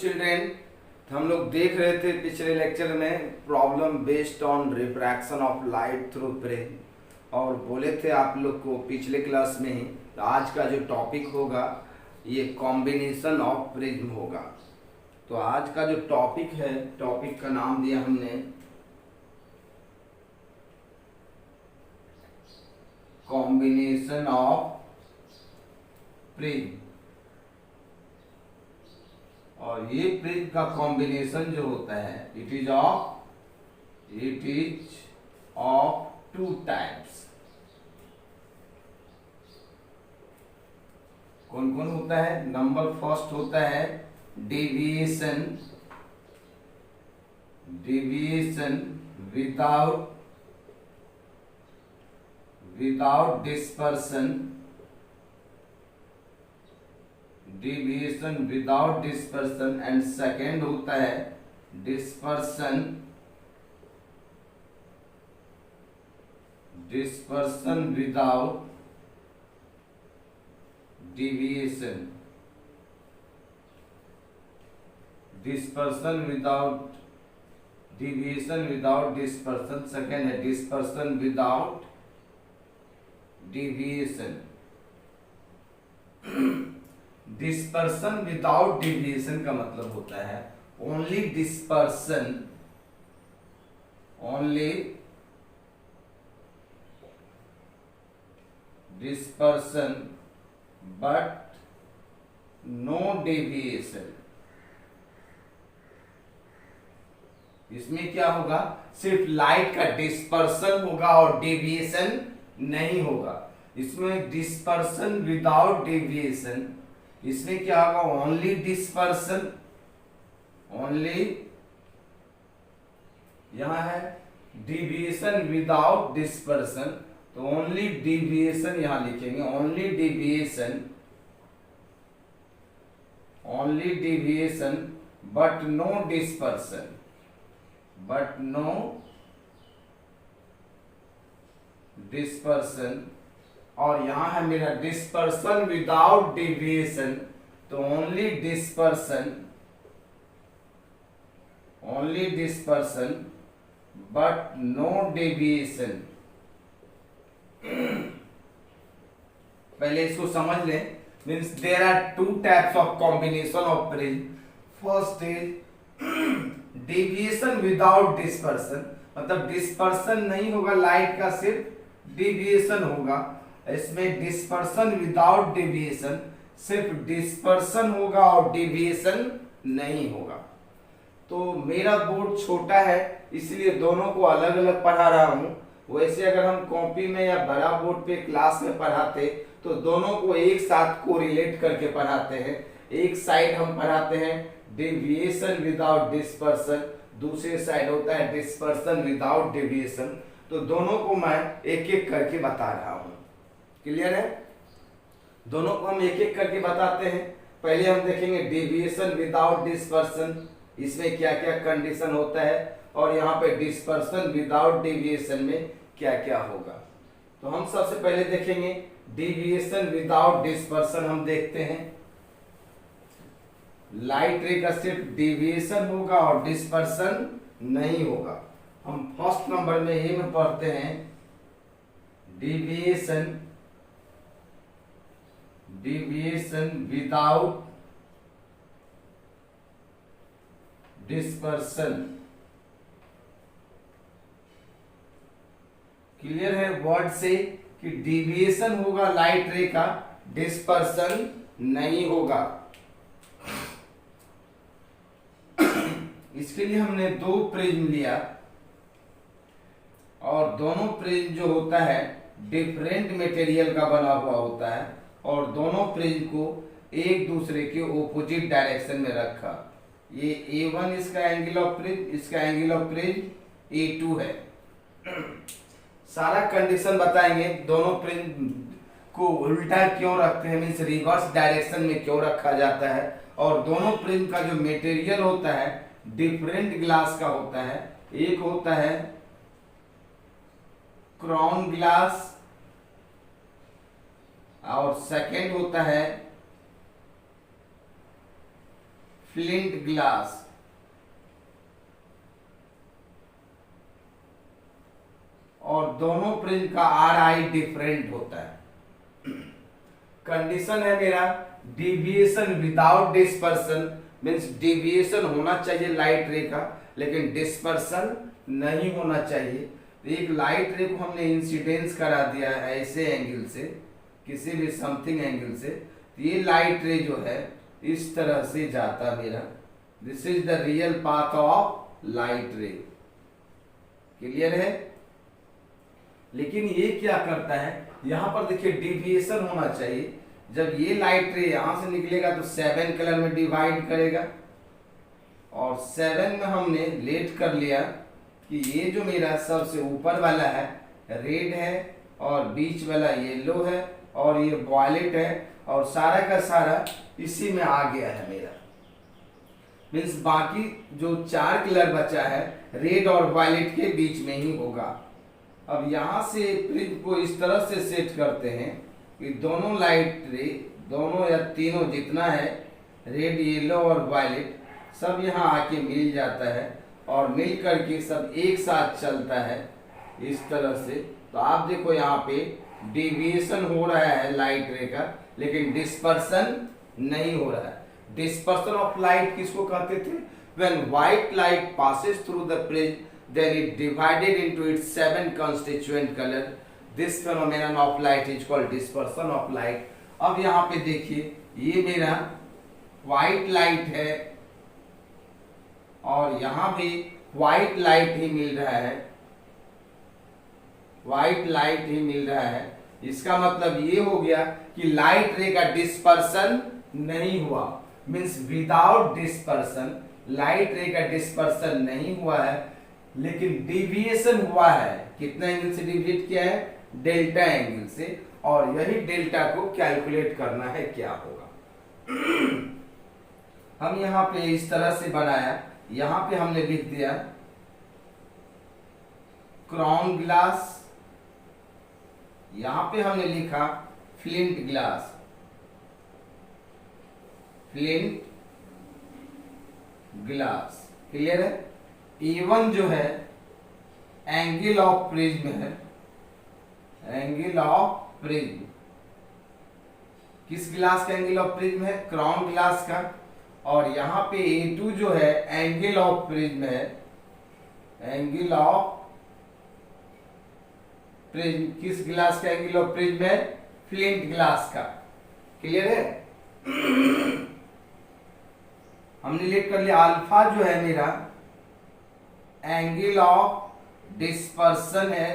Children, हम लोग देख रहे थे पिछले लेक्चर में problem based on refraction of light through prism, और बोले थे आप लोग को पिछले क्लास में ही तो आज का जो टॉपिक होगा ये कॉम्बिनेशन ऑफ प्रिज्म होगा। तो आज का जो टॉपिक है, टॉपिक का नाम दिया हमने कॉम्बिनेशन ऑफ प्रिज्म। और ये प्रिज्म का कॉम्बिनेशन जो होता है it is of two types. कौन कौन होता है? नंबर फर्स्ट होता है deviation without dispersion, deviation without dispersion, and second होता है dispersion without deviation, dispersion without dispersion, सेकेंड है dispersion without deviation। Dispersion without deviation का मतलब होता है only dispersion but no deviation. इसमें क्या होगा? सिर्फ लाइट का डिस्पर्सन होगा और डेविएशन नहीं होगा। इसमें डिस्पर्सन विदाउट डेविएशन, इसमें क्या होगा? ओनली डिस्पर्सन, ओनली, यहां है डिविएशन विदाउट डिस्पर्सन, तो ओनली डिविएशन यहां लिखेंगे, only deviation but no dispersion, और यहां है मेरा डिस्पर्सन विदाउट डिविएशन, तो only dispersion but no deviation. पहले इसको समझ लें। Means there are two types of combination of prism. First is deviation without dispersion, मतलब डिस्पर्सन नहीं होगा लाइट का, सिर्फ डेविएशन होगा। इसमें डिस्पर्सन विदाउट डेविएशन, सिर्फ डिस्पर्सन होगा और डेविएशन नहीं होगा। तो मेरा बोर्ड छोटा है इसलिए दोनों को अलग अलग पढ़ा रहा हूं। वैसे अगर हम कॉपी में या बड़ा बोर्ड पे क्लास में पढ़ाते तो दोनों को एक साथ को रिलेट करके पढ़ाते हैं। एक साइड हम पढ़ाते हैं डेविएशन विदाउट डिस्पर्सन, दूसरे साइड होता है डिस्पर्सन विदाउट डेविएशन। तो दोनों को मैं एक एक करके बता रहा हूं। क्लियर है? दोनों को हम एक एक करके बताते हैं। पहले हम देखेंगे डेविएशन विदाउट डिस्पर्सन, इसमें क्या क्या कंडीशन होता है, और यहाँ पे डिस्पर्सन विदाउट डेविएशन में क्या क्या होगा। तो हम सबसे पहले देखेंगे डेविएशन विदाउट डिस्पर्सन। हम देखते हैं लाइट रे का सिर्फ डेविएशन होगा और डिस्पर्सन नहीं होगा। हम फर्स्ट नंबर में ए में पढ़ते हैं डेविएशन विदाउट डिस्पर्सन। क्लियर है वर्ड से कि डेविएशन होगा लाइट रे का, डिस्पर्सन नहीं होगा। इसके लिए हमने दो प्रिज्म लिया, और दोनों प्रिज्म जो होता है डिफरेंट मटेरियल का बना हुआ होता है, और दोनों प्रिज्म को एक दूसरे के ऑपोजिट डायरेक्शन में रखा। ये A1 इसका एंगल ऑफ प्रिज्म, इसका एंगल ऑफ प्रिज्म A2 है। सारा कंडीशन बताएंगे दोनों प्रिज्म को उल्टा क्यों रखते हैं, मीन्स रिवर्स डायरेक्शन में क्यों रखा जाता है, और दोनों प्रिज्म का जो मटेरियल होता है डिफरेंट ग्लास का होता है। एक होता है क्राउन ग्लास और सेकंड होता है फ्लिंट ग्लास, और दोनों प्रिज्म का RI डिफरेंट होता है। कंडीशन है मेरा deviation without dispersion, means deviation होना चाहिए लाइट रे का, लेकिन डिस्पर्सन नहीं होना चाहिए। तो एक लाइट रे को हमने इंसिडेंस करा दिया है ऐसे एंगल से, किसी भी समथिंग एंगल से, तो ये लाइट रे जो है इस तरह से जाता मेरा, this is the real path of light रे। क्लियर है? लेकिन ये क्या करता है, यहां पर देखिए डिविएशन होना चाहिए। जब ये लाइट रे यहां से निकलेगा तो 7 कलर में डिवाइड करेगा, और 7 में हमने लेट कर लिया कि ये जो मेरा सबसे ऊपर वाला है रेड है, और बीच वाला येलो है, और ये वॉयलेट है, और सारा का सारा इसी में आ गया है मेरा। मीन्स बाकी जो 4 कलर बचा है रेड और वॉयलेट के बीच में ही होगा। अब यहां से प्रिज्म को इस तरह से सेट करते हैं कि दोनों लाइट रे, दोनों या तीनों जितना है रेड, येलो और वॉयलेट, सब यहाँ आके मिल जाता है, और मिल करके सब एक साथ चलता है इस तरह से। तो आप देखो यहाँ पे डिविएशन हो रहा है लाइट रे का, लेकिन डिस्पर्सन नहीं हो रहा है। डिस्पर्सन ऑफ लाइट किसको कहते थे? When white light passes through the prism then it divided into its 7 constituent color. This phenomenon of light is called dispersion of light. अब यहाँ पे देखिए ये मेरा व्हाइट लाइट है, और यहाँ भी व्हाइट लाइट ही मिल रहा है, व्हाइट लाइट ही मिल रहा है। इसका मतलब ये हो गया कि लाइट रे का डिस्पर्सन नहीं हुआ, मीन्स विदाउट डिस्पर्सन लाइट रे का डिस्पर्सन नहीं हुआ है, लेकिन डिविएशन हुआ है। कितना एंगल से डिविएट किया है? डेल्टा एंगल से, और यही डेल्टा को कैलकुलेट करना है क्या होगा। हम यहाँ पे इस तरह से बनाया, यहाँ पे हमने लिख दिया क्राउन ग्लास, यहाँ पे हमने लिखा flint glass, flint glass. Clear है? E1 जो है एंगल ऑफ प्रिज्म है, एंगल ऑफ प्रिज्म किस ग्लास का एंगल ऑफ प्रिज्म है? क्राउन ग्लास का। और यहाँ पे A2 जो है एंगल ऑफ प्रिज्म है, एंगल ऑफ प्रिज्म किस ग्लास का एंगल ऑफ प्रिज्म है? फ्लिंट ग्लास का। क्लियर है? हमने लेट कर लिया। अल्फा जो है मेरा एंगल ऑफ डिस्पर्सन है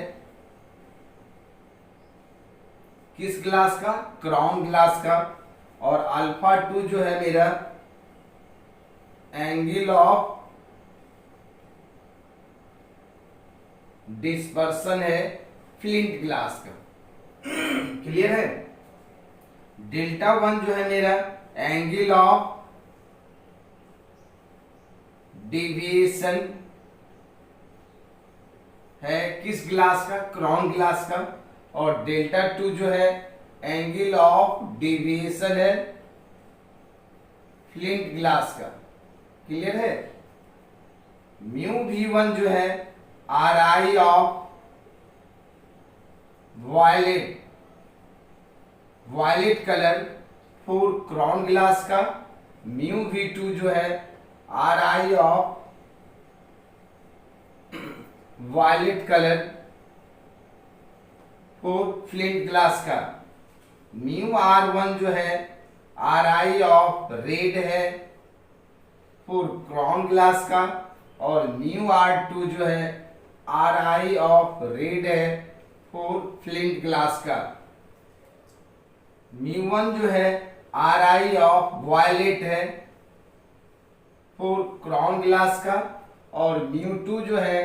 किस ग्लास का? क्राउन ग्लास का। और अल्फा 2 जो है मेरा एंगल ऑफ डिस्पर्सन है फ्लिंट ग्लास का। क्लियर है? डेल्टा 1 जो है मेरा एंगल ऑफ डिविएशन है किस ग्लास का? क्राउन ग्लास का। और डेल्टा 2 जो है एंगल ऑफ डिविएशन है फ्लिंट ग्लास का। क्लियर है? म्यू V1 जो है RI of violet, violet colour for crown glass का। म्यू V2 जो है RI of violet colour for flint glass का। म्यू R1 जो है RI ऑफ रेड है फॉर क्राउन ग्लास का। और म्यू R2 जो है RI ऑफ रेड है फॉर फ्लिंट ग्लास का। म्यू 1 जो है RI ऑफ वायलेट है फॉर क्राउन ग्लास का। और म्यू 2 जो है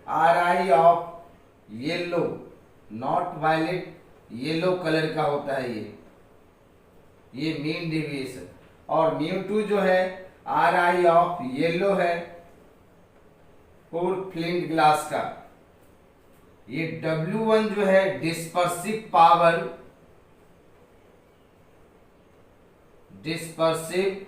RI of yellow, not violet, yellow colour का होता है ये मीन डेविएशन। और म्यू 2 जो है RI ऑफ येलो है फॉर फ्लिंट ग्लास का। ये W1 जो है डिस्पर्सिव पावर, डिस्पर्सिव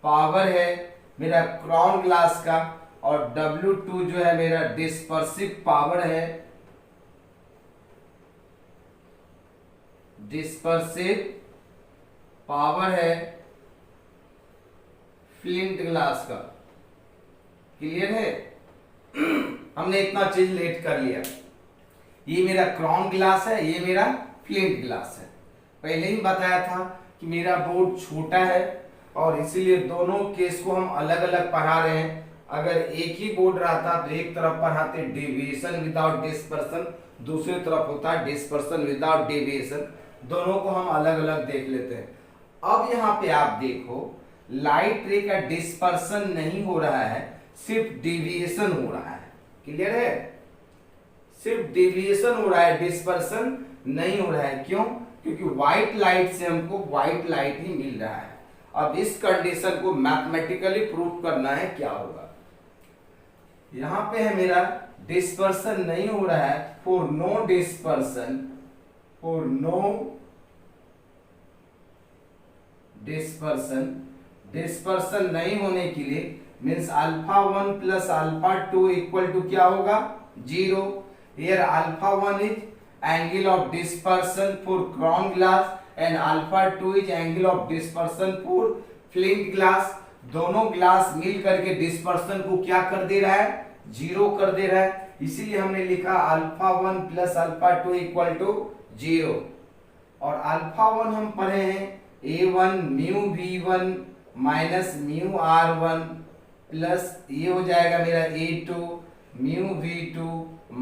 पावर है मेरा क्राउन ग्लास का, और W2 जो है मेरा डिस्पर्सिव पावर है, डिस्पर्सिव पावर है फ्लिंट ग्लास का। क्लियर है? हमने इतना चीज लेट कर लिया। ये मेरा क्राउन ग्लास है, ये मेरा फ्लिंट ग्लास है। पहले ही बताया था कि मेरा बोर्ड छोटा है और इसीलिए दोनों केस को हम अलग अलग पढ़ा रहे हैं। अगर एक ही बोर्ड रहता तो एक तरफ पढ़ाते डेविएशन विदाउट डिस्पर्सन, दूसरी तरफ होता है डिस्पर्सन विदाउट डेविएशन। दोनों को हम अलग अलग देख लेते हैं। अब यहाँ पे आप देखो, लाइट रे का डिस्पर्सन नहीं हो रहा है, सिर्फ डेविएशन हो रहा है। क्लियर है? सिर्फ डेविएशन हो रहा है, डिस्पर्सन नहीं हो रहा है। क्यों? क्योंकि व्हाइट लाइट से हमको व्हाइट लाइट ही मिल रहा है। अब इस कंडीशन को मैथमेटिकली प्रूव करना है, क्या होगा। यहां पे है मेरा डिस्पर्सन नहीं हो रहा है, for no dispersion, for no dispersion, dispersion नहीं होने के लिए means alpha 1 plus alpha 2 equal to क्या होगा? 0। Here alpha 1 is angle of dispersion for crown glass and alpha 2 is angle of dispersion for flint glass. दोनों glass मिल करके dispersion को क्या कर दे रहा है? 0 कर दे रहा है। इसीलिए हमने लिखा alpha 1 plus alpha 2 equal to 0। और अल्फा 1 हम पढ़े हैं A1 mu V1 minus mu R1 plus ये हो जाएगा मेरा A2 mu V2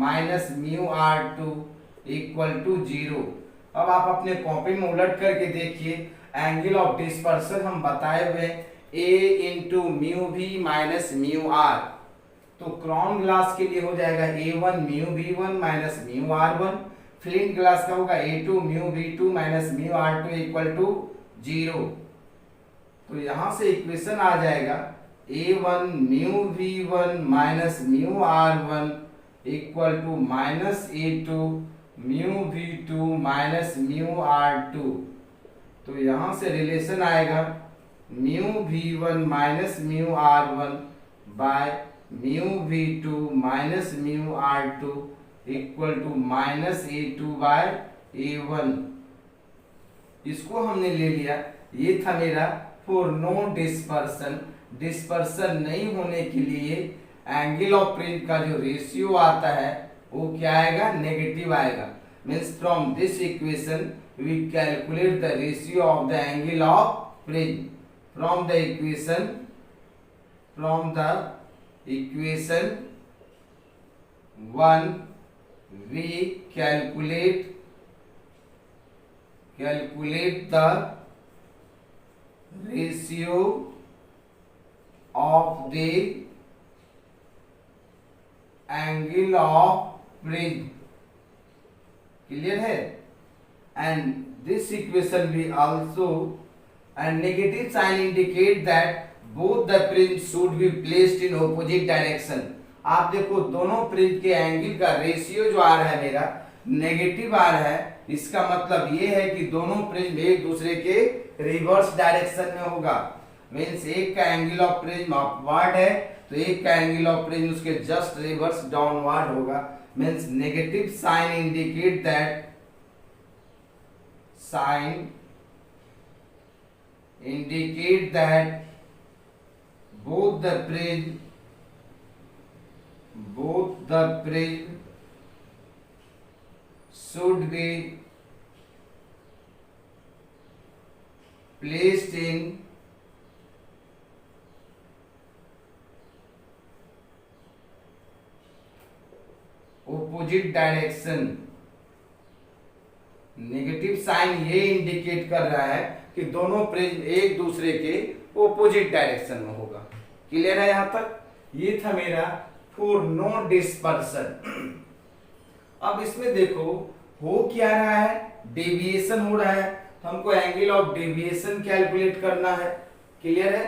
minus mu R2 equal to 0। अब आप अपने कॉपी में उलट करके देखिए, एंगल ऑफ डिस्पर्सन हम बताए हुए A into mu V minus mu R। तो क्राउन ग्लास के लिए हो जाएगा A1 mu V1 minus mu R1, flint glass का होगा A2 mu V2 minus mu R2 equal to 0। तो यहां से इक्वेशन आ जाएगा A1 mu V1 minus mu R1 equal to minus A2 mu V2 minus mu R2। तो यहां से रिलेशन आएगा mu V1 minus mu R1 by mu V2 minus mu R2 equal to minus A2 by A1। इसको हमने ले लिया। ये था मेरा फॉर नो डिस्पर्सन, डिस्पर्सन नहीं होने के लिए एंगल ऑफ फ्रिंज का जो रेशियो आता है वो क्या आएगा? नेगेटिव आएगा। Means from this equation we calculate the ratio of the angle of fringe. From the equation 1 we calculate the ratio of the angle of fringe। Clear है? and this equation we also and negative sign indicate that both the fringe should be placed in opposite direction। आप देखो दोनों fringe के angle का ratio जो आ रहा है मेरा नेगेटिव आ रहा है। इसका मतलब ये है कि दोनों फ्रिंज एक दूसरे के रिवर्स डायरेक्शन में होगा। मीन्स एक का एंगल ऑफ फ्रिंज अपवर्ड है तो एक का एंगल ऑफ फ्रिंज उसके जस्ट रिवर्स डाउनवर्ड होगा। Means negative sign indicate that, sign indicate that both the fringe should be placed in opposite direction। Negative sign ये इंडिकेट कर रहा है कि दोनों फ्रिंज एक दूसरे के ओपोजिट डायरेक्शन में होगा। क्लियर है यहां तक? ये था मेरा फॉर नो डिस्पर्सन। अब इसमें देखो हो क्या रहा है? डेविएशन हो रहा है, तो हमको एंगल ऑफ डेविएशन कैलकुलेट करना है। क्लियर है?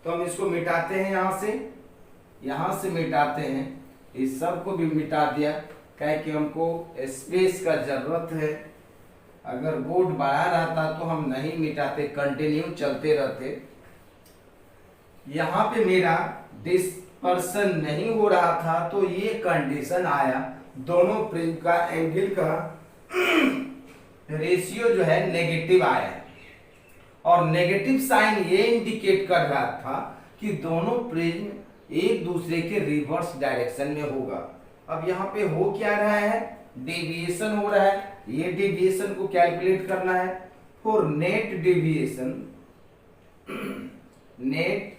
तो हम इसको मिटाते हैं, यहां से मिटाते हैं। इस सब को भी मिटा दिया क्या कि हमको स्पेस का जरूरत है। अगर बोर्ड बड़ा रहता तो हम नहीं मिटाते, कंटिन्यू चलते रहते। यहाँ पे मेरा डिस्पर्सन नहीं हो रहा था, तो ये कंडीशन आया, दोनों प्रिज्म का एंगल का रेशियो जो है नेगेटिव आया है। और नेगेटिव साइन ये इंडिकेट कर रहा था कि दोनों प्रिज्म एक दूसरे के रिवर्स डायरेक्शन में होगा। अब यहाँ पे हो क्या रहा है, डेविएशन हो रहा है, ये डेविएशन को कैलकुलेट करना है। For net deviation, net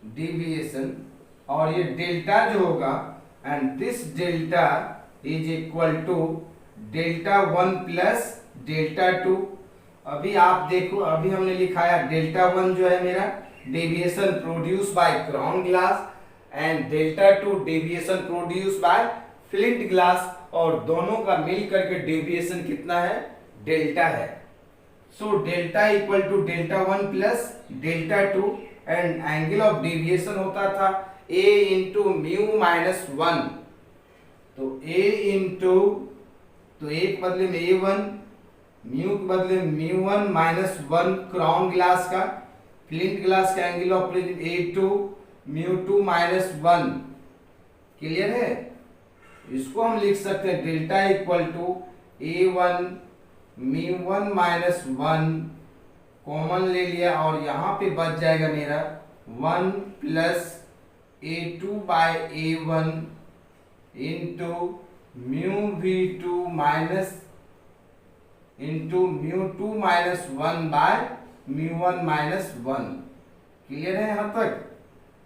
deviation और ये डेल्टा जो होगा, and this delta is equal to delta 1 plus delta 2। अभी आप देखो, अभी हमने लिखा है डेल्टा 1 जो है मेरा deviation produce by crown glass, and delta 2 deviation produce by flint glass, और दोनों का मिल करके डेविएशन कितना है, डेल्टा है। So delta equal to delta 1 plus delta 2, and angle of deviation होता था a इंटू म्यू माइनस 1। तो a इंटू, तो a के बदले में a1, म्यू के बदले में म्यू1 माइनस 1 क्राउन ग्लास का, फ्लिंट ग्लास का angle of prism a2 mu two minus 1। Clear है? इसको हम लिख सकते हैं delta equal to a1 mu one minus 1, common ले लिया और यहाँ पे बच जाएगा मेरा 1 plus a2 by a1 into mu v2 minus into mu two minus 1 by mu one minus 1। Clear है यहाँ तक?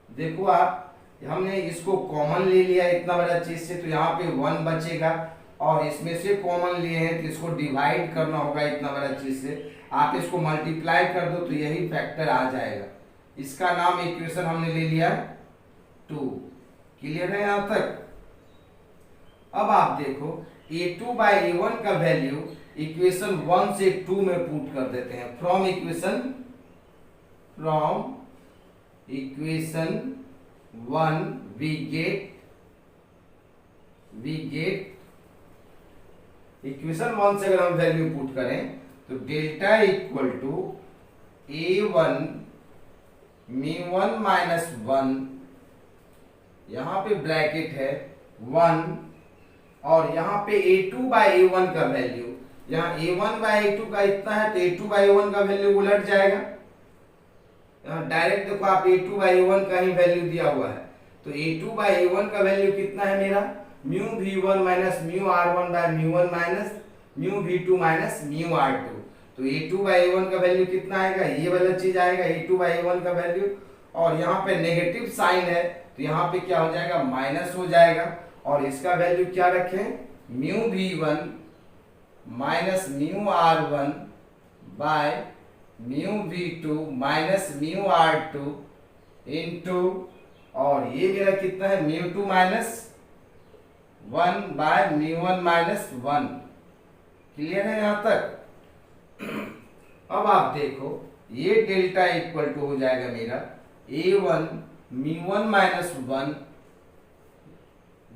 देखो आप, हमने इसको कॉमन ले लिया इतना बड़ा चीज से, तो यहाँ पे 1 बचेगा, और इसमें से कॉमन लिए हैं तो इसको डिवाइड करना होगा इतना बड़ा चीज से। आप इसको मल्टीप्लाई कर दो तो यही फैक्टर आ जाएगा। इसका नाम इक्वेशन हमने ले लिया 2। क्लियर है यहाँ तक? अब आप देखो a2 बाय a1 का वैल्यू इक्वेशन 1 से 2 में पुट कर देते हैं। From equation 1 we get equation 1 से अगर हम वैल्यू पुट करें तो delta equal to a1 mu one minus 1, यहाँ पे ब्रैकेट है 1, और यहाँ पे a2 बाय a1 का वैल्यू, यहाँ a1 बाय a2 का इतना है तो a2 बाय a1 का वैल्यू उलट जाएगा। डायरेक्ट देखो आप a2 बाय a1 का ही वैल्यू दिया हुआ है, तो a2 बाय a1 का वैल्यू कितना है मेरा, mu v1 minus mu r1 by mu one minus mu v2 minus mu r2। तो a2 बाय a1 का वैल्यू कितना आएगा, ये वाला चीज आएगा a2 बाय a1 का वैल्यू, और यहाँ पे नेगेटिव साइन है तो यहाँ पे क्या हो जाएगा, माइनस हो जाएगा, और इसका वैल्यू क्या रखें, mu v1 minus mu r1 by mu v2 minus mu r2 into, और ये मेरा कितना है, म्यू2 minus 1 by mu one minus 1। Clear है यहाँ तक? अब आप देखो ये डेल्टा इक्वल टू हो जाएगा मेरा a1 म्यू1 माइनस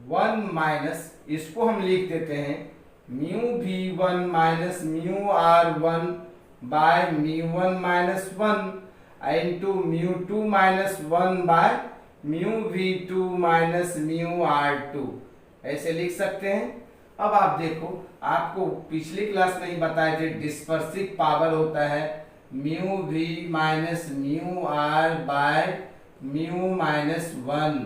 1 माइनस, इसको हम लिख देते हैं mu v1 minus mu r1 by mu one minus 1 into mu two minus 1 by mu v2 minus mu r2, ऐसे लिख सकते हैं। अब आप देखो, आपको पिछली क्लास में ही बताए थे डिस्पर्सिव पावर होता है mu v minus mu r by mu minus 1,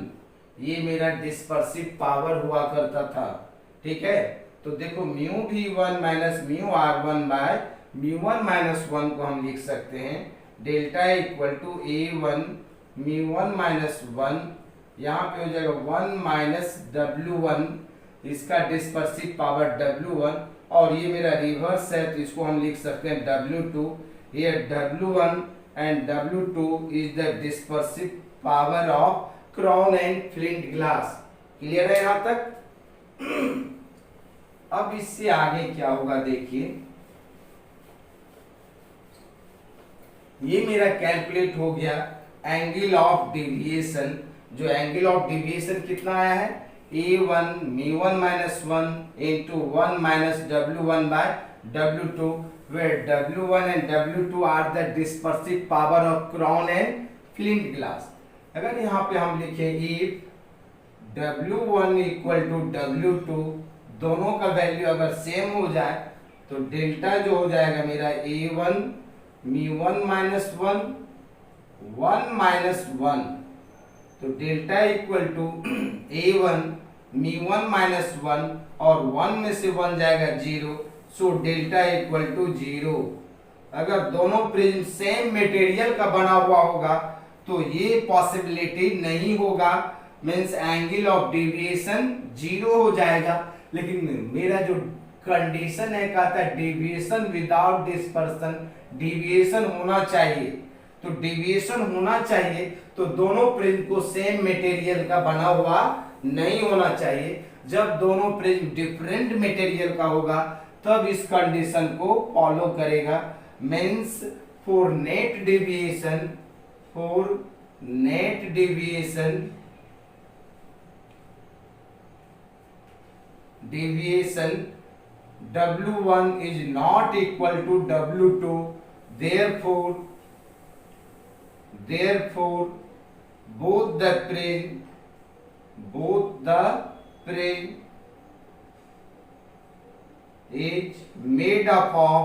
ये मेरा डिस्पर्सिव पावर हुआ करता था। ठीक है, तो देखो mu v1 minus mu r1 by mu one minus 1 को हम लिख सकते हैं delta equal to a1 mu one minus 1, यहाँ पे हो जाएगा 1 माइनस w1, इसका डिस्पर्सिव पावर w1, और ये मेरा रिवर्स है तो इसको हम लिख सकते हैं w2। ये w1 and w2 is the dispersive power of crown and flint glass. Clear है यहाँ तक? अब इससे आगे क्या होगा देखिए, ये मेरा कैलकुलेट हो गया एंगल ऑफ डेविएशन। जो एंगल ऑफ डेविएशन कितना आया है, a1 mu one minus 1 into 1 minus w1 by w2, where W1 and W2 are the dispersive power of crown and flint glass। अगर यहाँ पे हम लिखें if W1 equal to W2, दोनों का वैल्यू अगर सेम हो जाए तो डेल्टा जो हो जाएगा मेरा A1 μ1 माइनस 1 1 माइनस 1, तो delta equal to A1 μ1 minus 1 और 1 में से 1 जाएगा 0, सो डेल्टा इक्वल टू 0। अगर दोनों प्रिज्म सेम मटेरियल का बना हुआ होगा तो ये पॉसिबिलिटी नहीं होगा, मीन्स एंगल ऑफ डेविएशन 0 हो जाएगा। लेकिन मेरा जो कंडीशन है कहता है डेविएशन विदाउट डिस्पर्सन, डेविएशन होना चाहिए। तो डेविएशन होना चाहिए तो दोनों प्रिज्म को सेम मटेरियल का बना हुआ नहीं होना चाहिए। जब दोनों प्रिज्म डिफरेंट मटेरियल का होगा तब इस कंडीशन को फॉलो करेगा। Means for net deviation W1 is not equal to W2, therefore both the prism is made up of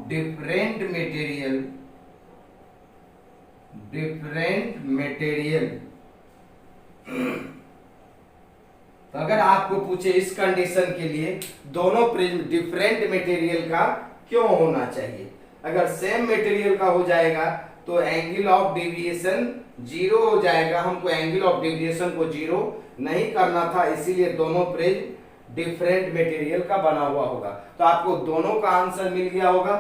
different material। तो अगर आपको पूछे इस कंडीशन के लिए दोनों प्रिज्म डिफरेंट मटेरियल का क्यों होना चाहिए, अगर सेम मटेरियल का हो जाएगा तो एंगल ऑफ डेविएशन 0 हो जाएगा। हमको एंगल ऑफ डेविएशन को 0 नहीं करना था, इसीलिए दोनों प्रिज्म डिफरेंट मटेरियल का बना हुआ होगा। तो आपको दोनों का आंसर मिल गया होगा।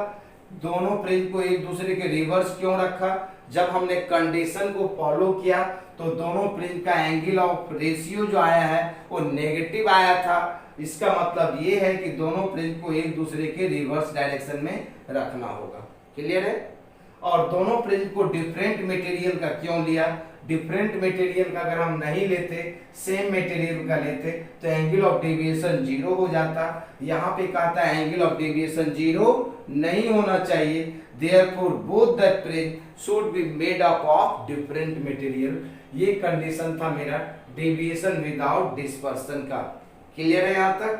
दोनों प्रिज्म को एक दूसरे के रिवर्स क्यों रखा, जब हमने कंडीशन को फॉलो किया तो दोनों प्रिज्म का एंगल ऑफ रेशियो जो आया है वो नेगेटिव आया था। इसका मतलब ये है कि दोनों प्रिज्म को एक दूसरे के रिवर्स डायरेक्शन में रखना होगा। क्लियर है। और दोनों प्रिज्म को डिफरेंट मटेरियल का क्यों लिया, डिफरेंट मटेरियल का अगर हम नहीं लेते, सेम मटेरियल का लेते तो एंगल ऑफ डेविएशन 0 हो जाता। यहाँ पे कहता है एंगल ऑफ डेविएशन 0 नहीं होना चाहिए, therefore both the prism should be made up of different material। ये कंडीशन था मेरा डेविएशन विदाउट डिस्पर्सन का। क्लियर है यहाँ तक।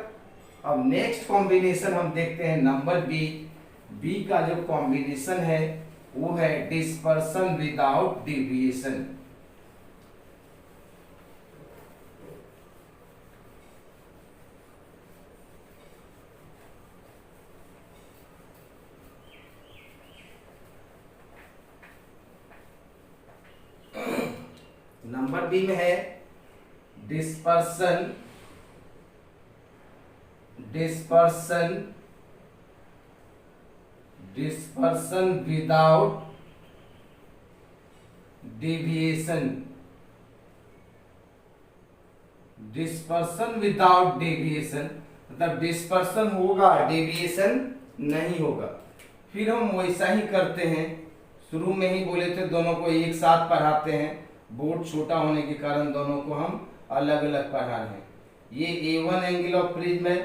अब नेक्स्ट कॉम्बिनेशन हम देखते हैं नंबर बी का जो कॉम्बिनेशन है वो है dispersion without deviation. Number B में है dispersion without deviation. Dispersion without deviation मतलब डिस्पर्सन होगा, डेविएशन नहीं होगा। फिर हम वैसा ही करते हैं, शुरू में ही बोले थे दोनों को एक साथ पढ़ाते हैं, बोर्ड छोटा होने के कारण दोनों को हम अलग अलग पढ़ा रहे हैं। ये A1 एंगल ऑफ प्रिज्म है,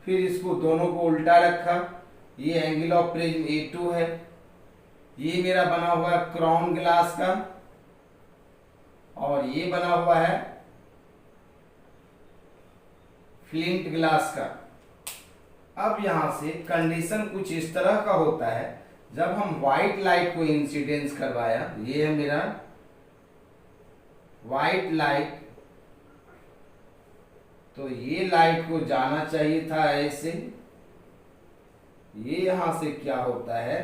फिर इसको दोनों को उल्टा रखा, ये एंगल ऑफ प्रिज्म A2 है। ये मेरा बना हुआ है क्राउन ग्लास का और ये बना हुआ है फ्लिंट ग्लास का। अब यहां से कंडीशन कुछ इस तरह का होता है, जब हम व्हाइट लाइट को इंसिडेंस करवाया, ये है मेरा व्हाइट लाइट, तो ये लाइट को जाना चाहिए था ऐसे। ये यहां से क्या होता है,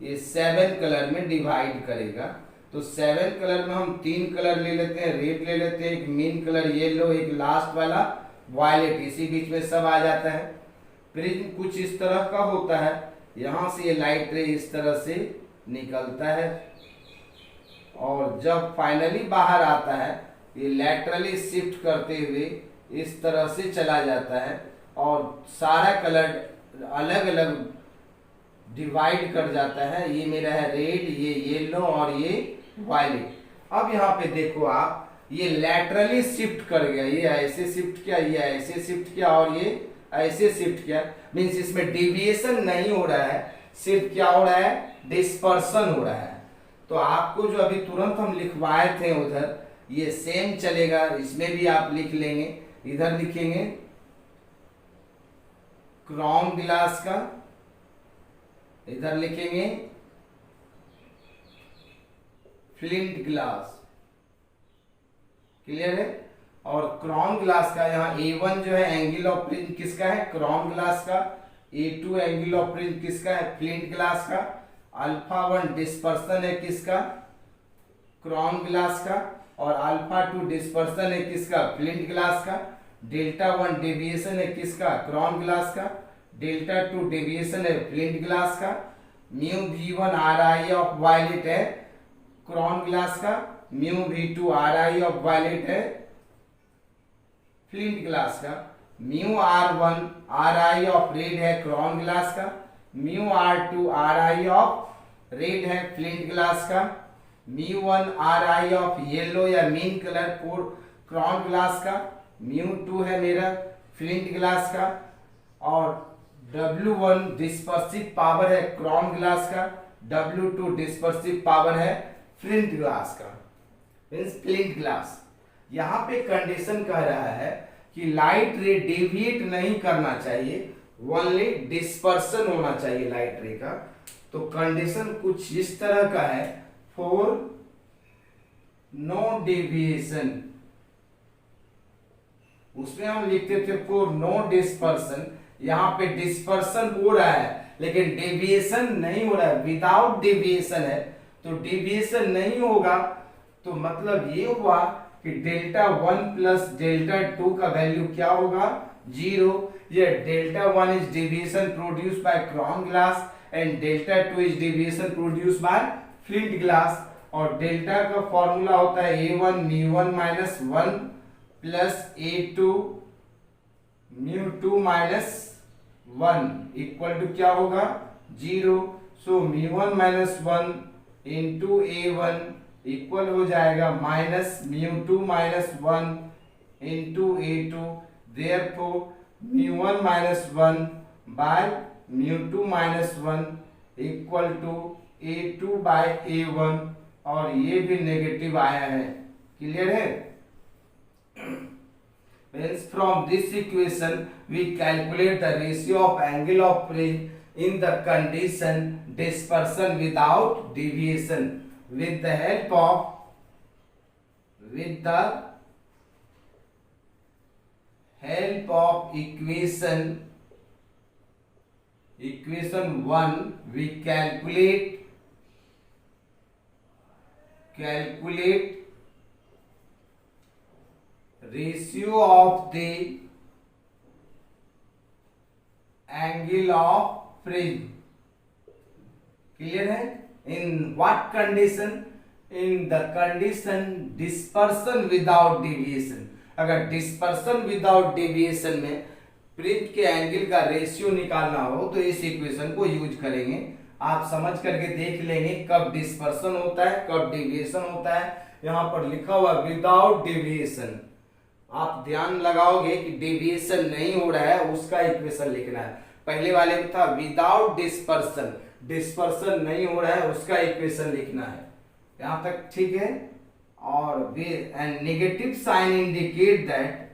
ये 7 कलर में डिवाइड करेगा। तो 7 कलर में हम 3 कलर ले लेते हैं, रेड ले लेते हैं, एक मेन कलर येलो, एक लास्ट वाला वायलेट, इसी बीच में सब आ जाता है। प्रिज्म कुछ इस तरह का होता है, यहां से ये लाइट रे इस तरह से निकलता है और जब फाइनली बाहर आता है ये लैटरली शिफ्ट करते हुए इस तरह से चला जाता है और सारा कलर अलग अलग डिवाइड कर जाता है। ये मेरा है रेड, ये येलो और ये वायलेट। अब यहाँ पे देखो आप, ये लैटरली शिफ्ट कर गया, ये ऐसे शिफ्ट किया, ये ऐसे शिफ्ट किया और ये ऐसे शिफ्ट किया, मीन्स इसमें डेविएशन नहीं हो रहा है, सिर्फ क्या हो रहा है, डिस्पर्सन हो रहा है। तो आपको जो अभी तुरंत हम लिखवाए थे उधर, ये सेम चलेगा, इसमें भी आप लिख लेंगे। इधर लिखेंगे क्रोम ग्लास का, इधर लिखेंगे फ्लिंट ग्लास। क्लियर है? और क्रोम ग्लास का यहाँ A1 जो है एंगल ऑफ फ्रिंज किसका है, क्रोम ग्लास का। A2 एंगल ऑफ फ्रिंज किसका है, फ्लिंट ग्लास का। अल्फा 1 डिस्पर्सन है किसका, क्रोम ग्लास का। और अल्फा 2 डिस्पर्सन है किसका, फ्लिंट ग्लास का। डेल्टा 1 डेविएशन है किसका, क्रोम ग्लास का। डेल्टा 2 डेविएशन है फ्लिंट ग्लास का। Mu V1 RI of violet है क्रोम ग्लास का। Mu V2 RI of violet है फ्लिंट ग्लास का। Mu R1 RI of red है क्रोम ग्लास का। Mu R2 RI of red है फ्लिंट ग्लास का। म्यू 1 RI ऑफ येलो या mean colour for crown glass का। Mu 2 है मेरा फ्लिंट ग्लास का। और W1 डिस्पर्सिव पावर है क्रोम ग्लास का। W2 डिस्पर्सिव पावर है फ्लिंट ग्लास का, मीन्स फ्लिंट ग्लास। यहाँ पे कंडीशन कह रहा है कि लाइट रे डेविएट नहीं करना चाहिए, ओनली डिस्पर्सन होना चाहिए लाइट रे का। तो कंडीशन कुछ इस तरह का है, फॉर नो डेविएशन, उसमें हम लिखते थे फॉर नो डिस्पर्सन। यहाँ पे डिस्पर्सन हो रहा है लेकिन डेविएशन नहीं हो रहा है, विदाउट डेविएशन है। तो डेविएशन नहीं होगा तो मतलब ये हुआ कि डेल्टा 1 प्लस डेल्टा 2 का वैल्यू क्या होगा, 0। ये delta 1 is deviation produced by chrome glass and delta 2 is deviation produced by flint glass. और डेल्टा का फॉर्मूला होता है A1 μ1 minus 1 plus A2 μ2 minus 1 equal to क्या होगा, 0। सो μ1 माइनस 1 इंटू A1 इक्वल हो जाएगा minus μ2 minus 1 into A2। Therefore μ1 minus 1 by μ2 minus 1 equal to A2 by A1। और ये भी नेगेटिव आया है। क्लियर है? Hence from this equation we calculate the ratio of angle of fringe in the condition dispersion without deviation with the help of equation 1 we calculate ratio of the angle of fringe। Clear है? in what condition, in the condition dispersion without deviation। अगर dispersion without deviation में fringe के angle का ratio निकालना हो तो इस equation को यूज करेंगे। आप समझ करके देख लेंगे कब डिस्पर्सन होता है कब डेविएशन होता है। यहाँ पर लिखा हुआ विदाउट डेविएशन, आप ध्यान लगाओगे कि डेविएशन नहीं हो रहा है उसका इक्वेशन लिखना है। पहले वाले में था विदाउट डिस्पर्सन, डिस्पर्सन नहीं हो रहा है उसका इक्वेशन लिखना है। यहां तक ठीक है? और and negative sign indicate that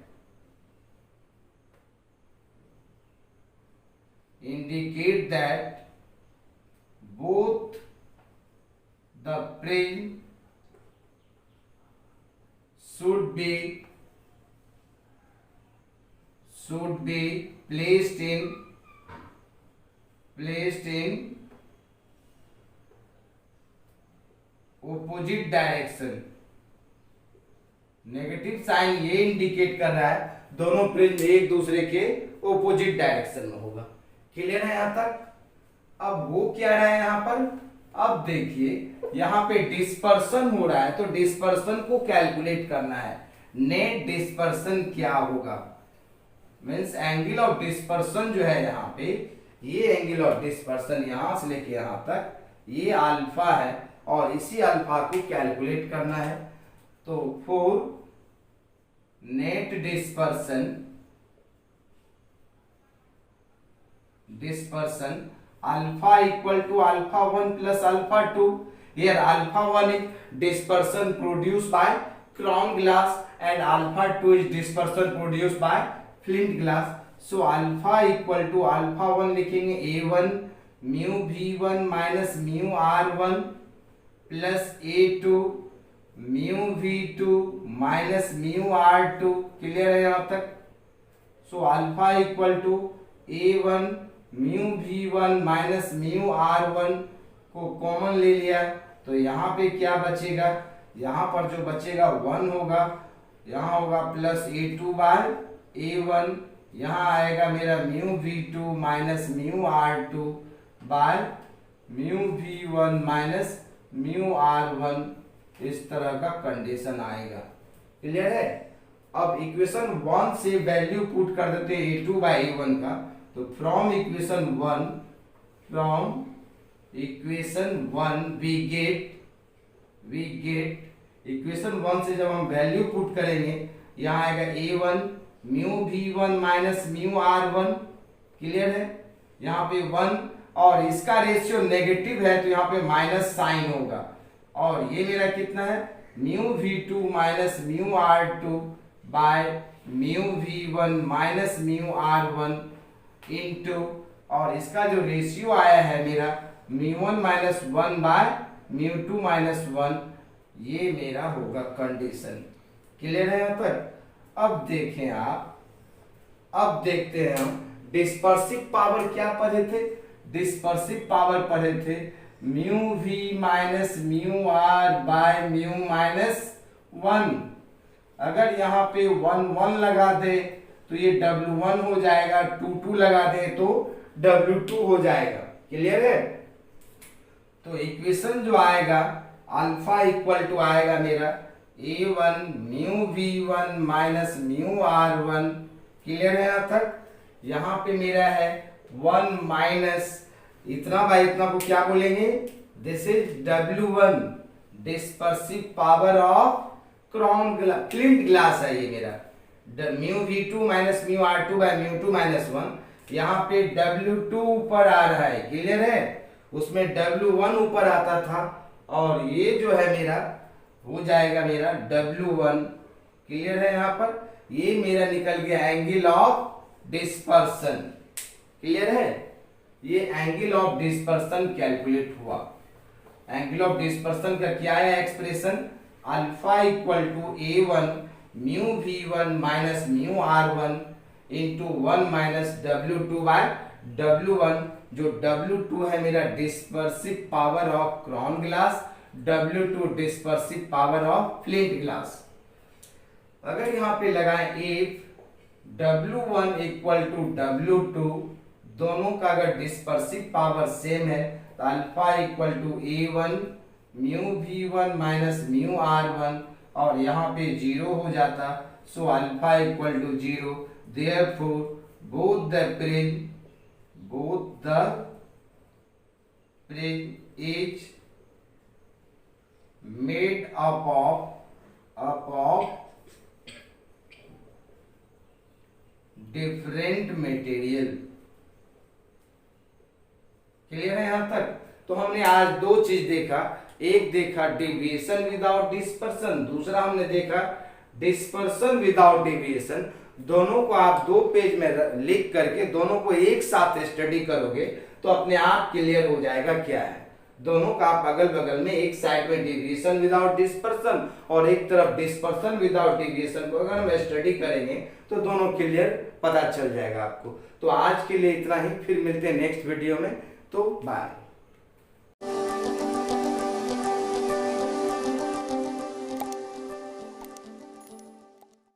both the fringe should be placed in opposite direction। Negative sign ये इंडिकेट कर रहा है दोनों फ्रिंज एक दूसरे के ओपोजिट डायरेक्शन में होगा। क्लियर है यहां तक? अब वो क्या है यहाँ पर, अब देखिए यहाँ पे डिस्पर्सन हो रहा है तो डिस्पर्सन को कैलकुलेट करना है। नेट डिस्पर्सन क्या होगा, मीन्स एंगल ऑफ डिस्पर्सन जो है यहाँ पे, ये एंगल ऑफ डिस्पर्सन यहां से लेके यहां तक ये अल्फा है और इसी अल्फा को कैलकुलेट करना है। तो for net dispersion dispersion, alpha equal to alpha 1 plus alpha 2. Here alpha 1 is dispersion produced by chrome glass and alpha 2 is dispersion produced by flint glass. So alpha equal to alpha 1 लिखेंगे A1 mu V1 minus mu R1 plus A2 mu V2 minus mu R2. Clear है यहाँ तक? So alpha equal to A1 mu V1 minus mu R1 को common ले लिया, तो यहाँ पे क्या बचेगा? यहाँ पर जो बचेगा 1 होगा, यहाँ होगा प्लस A2 बाय A1, यहाँ आएगा मेरा mu V2 minus mu R2 by mu V1 minus mu R1। इस तरह का कंडीशन आएगा। क्लियर है? अब इक्वेशन 1 से वैल्यू पुट कर देते हैं A2 बाई A1 का, तो from equation 1 we get equation 1 से जब हम वैल्यू पुट करेंगे, यहाँ आएगा A1 mu V1 minus mu R1। Clear है? यहाँ पे 1 और इसका रेशियो नेगेटिव है तो यहाँ पे माइनस साइन होगा, और ये मेरा कितना है mu V2 minus mu R2 by mu V1 minus mu R1 into, और इसका जो रेशियो आया है मेरा mu1 minus 1 bye mu2 minus 1, ये मेरा होगा कंडीशन। क्लियर है यहाँ पर? अब देखें आप, अब देखते हैं हम डिस्पर्सिव पावर क्या पढ़े थे? डिस्पर्सिव पावर पढ़े थे mu v minus mu r by mu minus 1। अगर यहाँ पे 1 लगा दे तो ये W1 हो जाएगा, 2 लगा दे तो W2 हो जाएगा। क्लियर है? तो इक्वेशन जो आएगा अल्फा इक्वल टू आएगा मेरा A1 mu V1 minus mu R1। Clear है यहाँ तक? यहाँ पे मेरा है 1 माइनस इतना बाई इतना को क्या बोलेंगे? This is W1 dispersive power of crown glass, flint glass है ये मेरा। mu V2 minus mu R2 by mu2 minus 1। यहाँ पे W2 ऊपर आ रहा है। क्लियर है? उसमें W1 ऊपर आता था, और ये जो है मेरा हो जाएगा मेरा W1। क्लियर है? यहाँ पर ये मेरा निकल गया एंगल ऑफ डिस्पर्सन। क्लियर है? ये एंगल ऑफ डिस्पर्सन कैलकुलेट हुआ। एंगल ऑफ डिस्पर्सन का क्या है expression? Alpha equal to A1 mu V1 minus mu R1 into 1 minus W2 by W1, जो W2 है मेरा dispersive power of crown glass, W2 dispersive power of flint glass. अगर यहाँ पे लगाएं if W1 equal to W2, दोनों का अगर डिस्पर्सिव पावर सेम है तो alpha equal to A1 mu V1 minus mu R1, और यहाँ पे 0 हो जाता, so alpha equal to 0। Therefore both the prism is made up of different material. Clear है यहाँ तक? तो हमने आज दो चीज देखा, एक देखा डेविएशन विदाउट डिस्पर्सन, दूसरा हमने देखा डिस्पर्सन विदाउट डेविएशन। दोनों को आप 2 पेज में लिख करके दोनों को एक साथ स्टडी करोगे तो अपने आप क्लियर हो जाएगा क्या है। दोनों का आप अगल बगल में एक साइड में डेविएशन विदाउट डिस्पर्सन और एक तरफ डिस्पर्सन विदाउट डेविएशन को अगर हम स्टडी करेंगे तो दोनों क्लियर पता चल जाएगा आपको। तो आज के लिए इतना ही, फिर मिलते हैं नेक्स्ट वीडियो में। तो बाय।